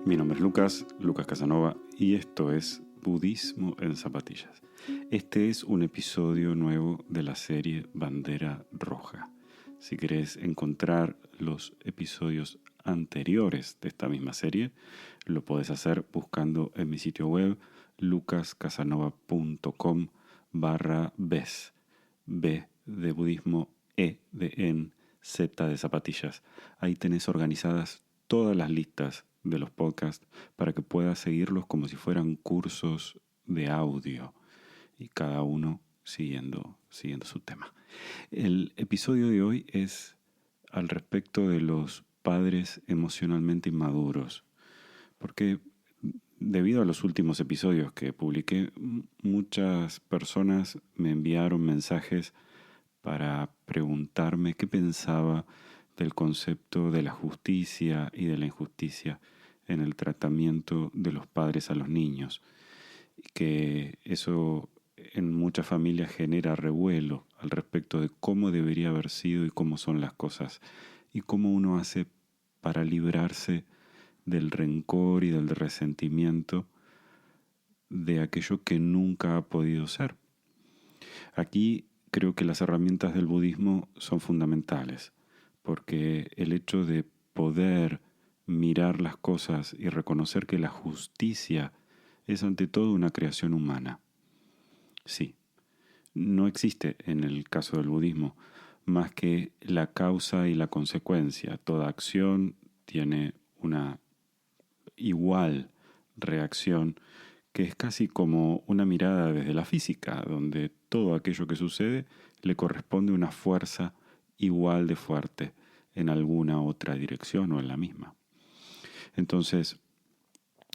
Mi nombre es Lucas Casanova, y esto es Budismo en Zapatillas. Este es un episodio nuevo de la serie Bandera Roja. Si querés encontrar los episodios anteriores de esta misma serie, lo podés hacer buscando en mi sitio web lucascasanova.com/bes. B de budismo, E de en, Z de zapatillas. Ahí tenés organizadas todas las listas de los podcasts para que puedas seguirlos como si fueran cursos de audio y cada uno siguiendo su tema. El episodio de hoy es al respecto de los padres emocionalmente inmaduros, porque debido a los últimos episodios que publiqué, muchas personas me enviaron mensajes para preguntarme qué pensaba del concepto de la justicia y de la injusticia en el tratamiento de los padres a los niños, que eso en muchas familias genera revuelo al respecto de cómo debería haber sido y cómo son las cosas, y cómo uno hace para librarse del rencor y del resentimiento de aquello que nunca ha podido ser. Aquí creo que las herramientas del budismo son fundamentales, porque el hecho de poder mirar las cosas y reconocer que la justicia es ante todo una creación humana. Sí, no existe en el caso del budismo más que la causa y la consecuencia. Toda acción tiene una igual reacción, que es casi como una mirada desde la física, donde todo aquello que sucede le corresponde una fuerza igual de fuerte en alguna otra dirección o en la misma. Entonces,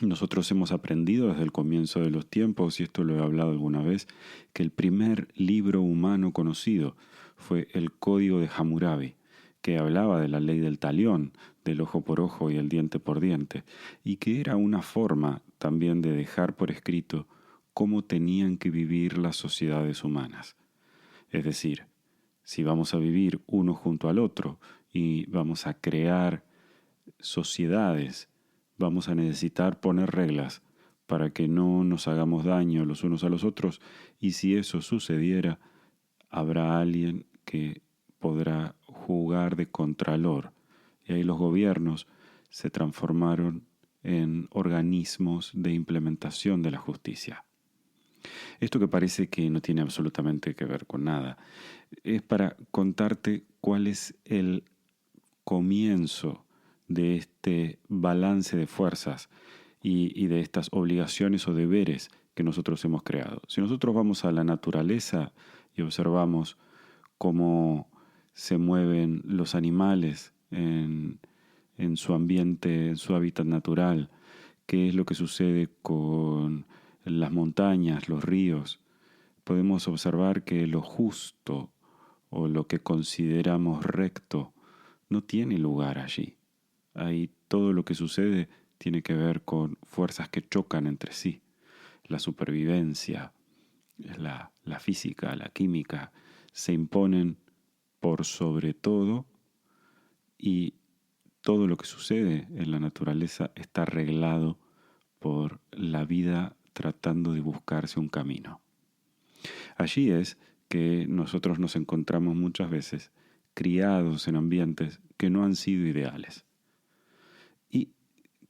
nosotros hemos aprendido desde el comienzo de los tiempos, y esto lo he hablado alguna vez, que el primer libro humano conocido fue el Código de Hammurabi, que hablaba de la ley del talión, del ojo por ojo y el diente por diente, y que era una forma también de dejar por escrito cómo tenían que vivir las sociedades humanas. Es decir, si vamos a vivir uno junto al otro y vamos a crear sociedades, vamos a necesitar poner reglas para que no nos hagamos daño los unos a los otros, y si eso sucediera, habrá alguien que podrá jugar de contralor. Y ahí los gobiernos se transformaron en organismos de implementación de la justicia. Esto que parece que no tiene absolutamente que ver con nada, es para contarte cuál es el comienzo de este balance de fuerzas y de estas obligaciones o deberes que nosotros hemos creado. Si nosotros vamos a la naturaleza y observamos cómo se mueven los animales en su ambiente, en su hábitat natural, qué es lo que sucede con las montañas, los ríos, podemos observar que lo justo o lo que consideramos recto no tiene lugar allí. Ahí todo lo que sucede tiene que ver con fuerzas que chocan entre sí. La supervivencia, la física, la química, se imponen por sobre todo, y todo lo que sucede en la naturaleza está arreglado por la vida tratando de buscarse un camino. Allí es que nosotros nos encontramos muchas veces criados en ambientes que no han sido ideales. Y,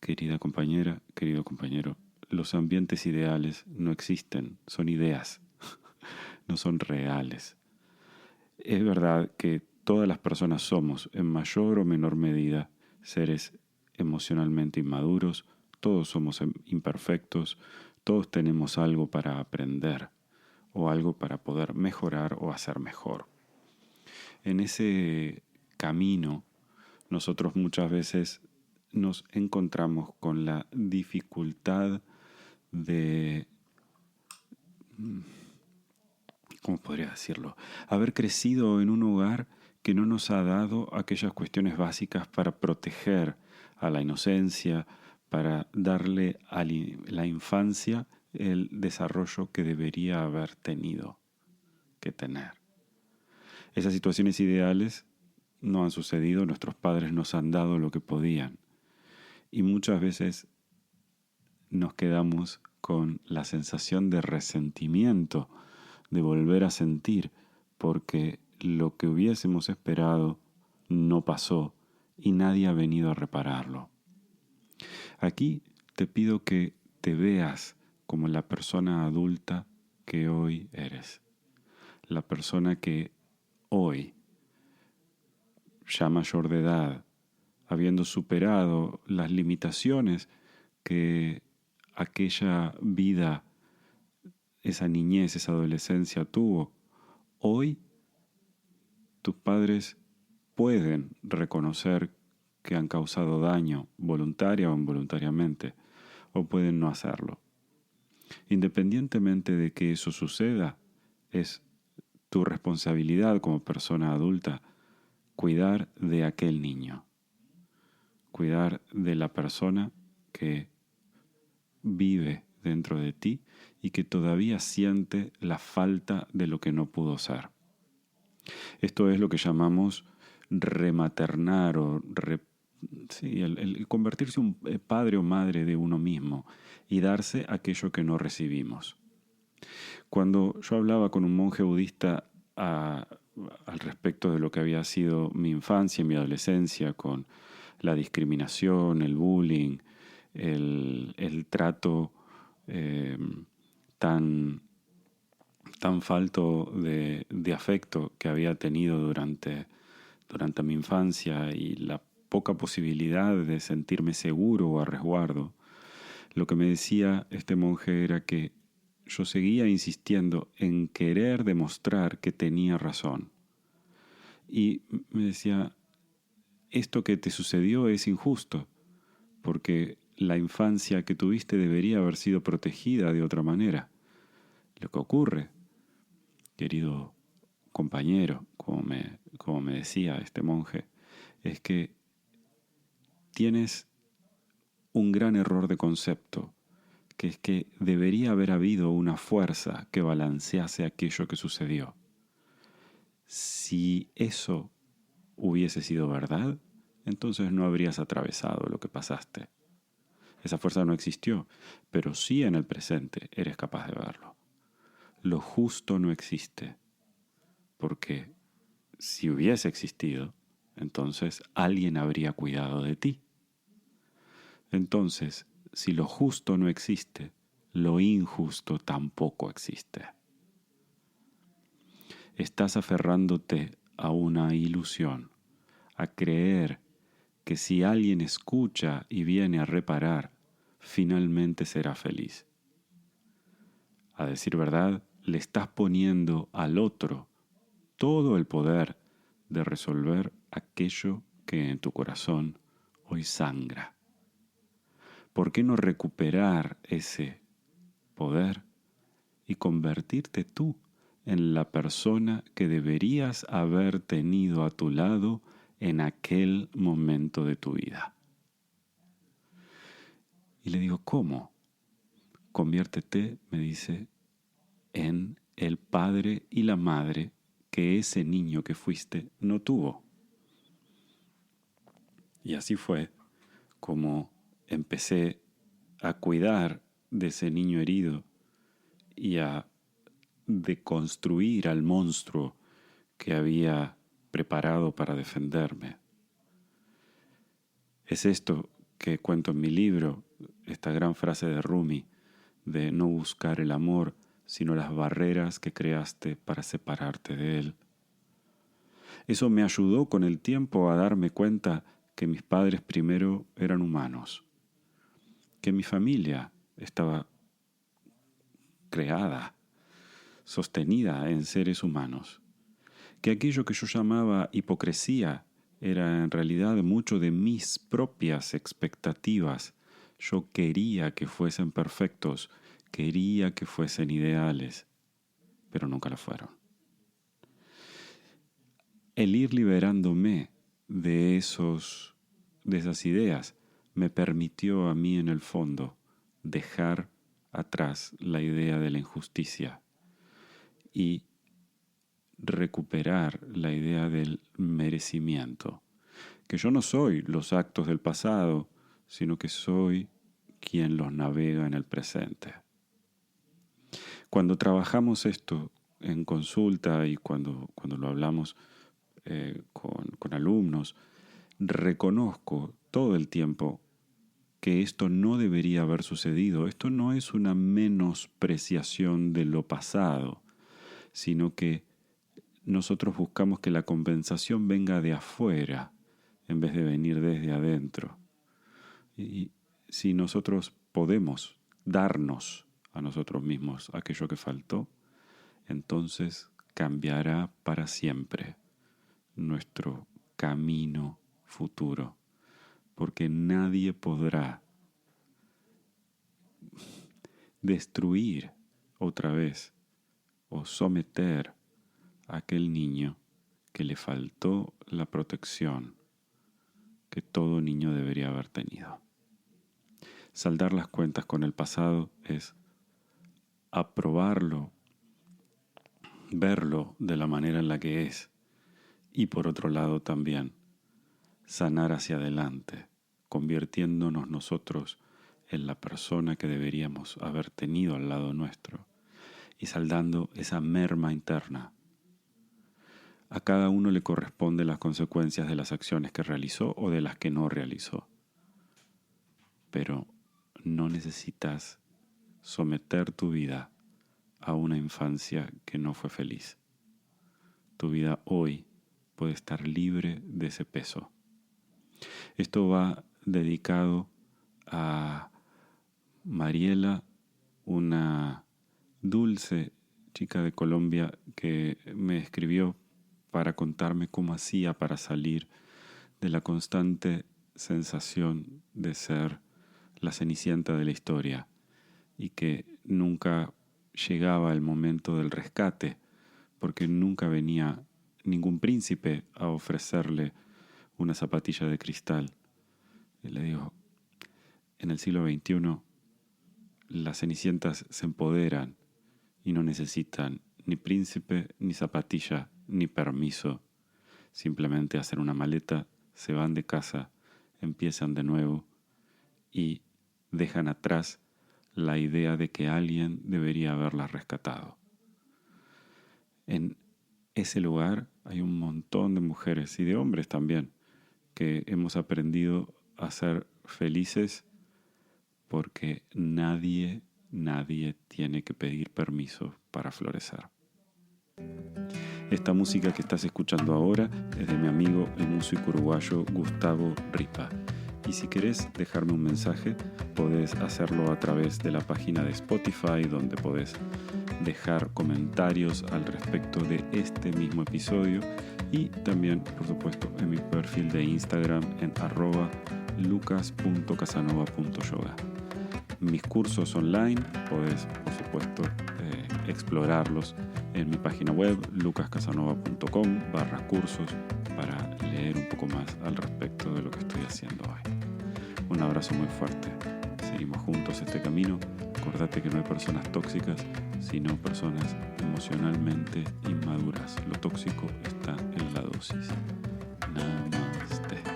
querida compañera, querido compañero, los ambientes ideales no existen, son ideas, no son reales. Es verdad que todas las personas somos, en mayor o menor medida, seres emocionalmente inmaduros, todos somos imperfectos, todos tenemos algo para aprender o algo para poder mejorar o hacer mejor. En ese camino, nosotros muchas veces nos encontramos con la dificultad de, ¿cómo podría decirlo?, haber crecido en un hogar que no nos ha dado aquellas cuestiones básicas para proteger a la inocencia, para darle a la infancia el desarrollo que debería haber tenido que tener. Esas situaciones ideales no han sucedido, nuestros padres nos han dado lo que podían. Y muchas veces nos quedamos con la sensación de resentimiento, de volver a sentir, porque lo que hubiésemos esperado no pasó y nadie ha venido a repararlo. Aquí te pido que te veas como la persona adulta que hoy eres, la persona que hoy, ya mayor de edad, habiendo superado las limitaciones que aquella vida, esa niñez, esa adolescencia tuvo, hoy tus padres pueden reconocer que han causado daño voluntaria o involuntariamente, o pueden no hacerlo. Independientemente de que eso suceda, es tu responsabilidad como persona adulta cuidar de aquel niño, cuidar de la persona que vive dentro de ti y que todavía siente la falta de lo que no pudo ser. Esto es lo que llamamos rematernar o el convertirse un padre o madre de uno mismo y darse aquello que no recibimos. Cuando yo hablaba con un monje budista al respecto de lo que había sido mi infancia y mi adolescencia, con la discriminación, el bullying, el trato tan falto de afecto que había tenido durante mi infancia y la poca posibilidad de sentirme seguro o a resguardo, lo que me decía este monje era que yo seguía insistiendo en querer demostrar que tenía razón. Y me decía, esto que te sucedió es injusto, porque la infancia que tuviste debería haber sido protegida de otra manera. Lo que ocurre, querido compañero, como me decía este monje, es que tienes un gran error de concepto, que es que debería haber habido una fuerza que balancease aquello que sucedió. Si eso hubiese sido verdad, entonces no habrías atravesado lo que pasaste. Esa fuerza no existió, pero sí en el presente eres capaz de verlo. Lo justo no existe, porque si hubiese existido, entonces alguien habría cuidado de ti. Entonces, si lo justo no existe, lo injusto tampoco existe. Estás aferrándote a una ilusión, a creer que si alguien escucha y viene a reparar, finalmente será feliz. A decir verdad, le estás poniendo al otro todo el poder de resolver aquello que en tu corazón hoy sangra. ¿Por qué no recuperar ese poder y convertirte tú en la persona que deberías haber tenido a tu lado en aquel momento de tu vida? Y le digo, ¿cómo? Conviértete, me dice, en el padre y la madre que ese niño que fuiste no tuvo. Y así fue como empecé a cuidar de ese niño herido y a deconstruir al monstruo que había preparado para defenderme. Es esto que cuento en mi libro, esta gran frase de Rumi, de no buscar el amor, sino las barreras que creaste para separarte de él. Eso me ayudó con el tiempo a darme cuenta que mis padres primero eran humanos, que mi familia estaba creada, sostenida en seres humanos, que aquello que yo llamaba hipocresía era en realidad mucho de mis propias expectativas. Yo quería que fuesen perfectos, quería que fuesen ideales, pero nunca lo fueron. El ir liberándome de esas ideas me permitió a mí en el fondo dejar atrás la idea de la injusticia y recuperar la idea del merecimiento, que yo no soy los actos del pasado, sino que soy quien los navega en el presente. Cuando trabajamos esto en consulta y cuando lo hablamos con alumnos, reconozco todo el tiempo que esto no debería haber sucedido. Esto no es una menospreciación de lo pasado, sino que nosotros buscamos que la compensación venga de afuera en vez de venir desde adentro. Y si nosotros podemos darnos a nosotros mismos aquello que faltó, entonces cambiará para siempre nuestro camino futuro, porque nadie podrá destruir otra vez o someter a aquel niño que le faltó la protección que todo niño debería haber tenido. Saldar las cuentas con el pasado es aprobarlo, verlo de la manera en la que es, y por otro lado también sanar hacia adelante, convirtiéndonos nosotros en la persona que deberíamos haber tenido al lado nuestro y saldando esa merma interna. A cada uno le corresponden las consecuencias de las acciones que realizó o de las que no realizó. Pero no necesitas someter tu vida a una infancia que no fue feliz. Tu vida hoy puede estar libre de ese peso. Esto va dedicado a Mariela, una dulce chica de Colombia que me escribió para contarme cómo hacía para salir de la constante sensación de ser la cenicienta de la historia y que nunca llegaba el momento del rescate porque nunca venía ningún príncipe a ofrecerle una zapatilla de cristal. Y le digo, en el siglo XXI las cenicientas se empoderan y no necesitan ni príncipe, ni zapatilla, ni permiso. Simplemente hacen una maleta, se van de casa, empiezan de nuevo y dejan atrás la idea de que alguien debería haberlas rescatado. En ese lugar hay un montón de mujeres y de hombres también que hemos aprendido a ser felices porque nadie tiene que pedir permiso para florecer. Esta música que estás escuchando ahora es de mi amigo el músico uruguayo Gustavo Ripa. Y si querés dejarme un mensaje, podés hacerlo a través de la página de Spotify, donde podés dejar comentarios al respecto de este mismo episodio, y también, por supuesto, en mi perfil de Instagram en @lucas.casanova.yoga. Mis cursos online podés, por supuesto, explorarlos en mi página web lucascasanova.com/cursos para leer un poco más al respecto de lo que estoy haciendo hoy. Un abrazo muy fuerte. Seguimos juntos este camino. Acordate que no hay personas tóxicas, sino personas emocionalmente inmaduras. Lo tóxico está en la dosis. Namaste.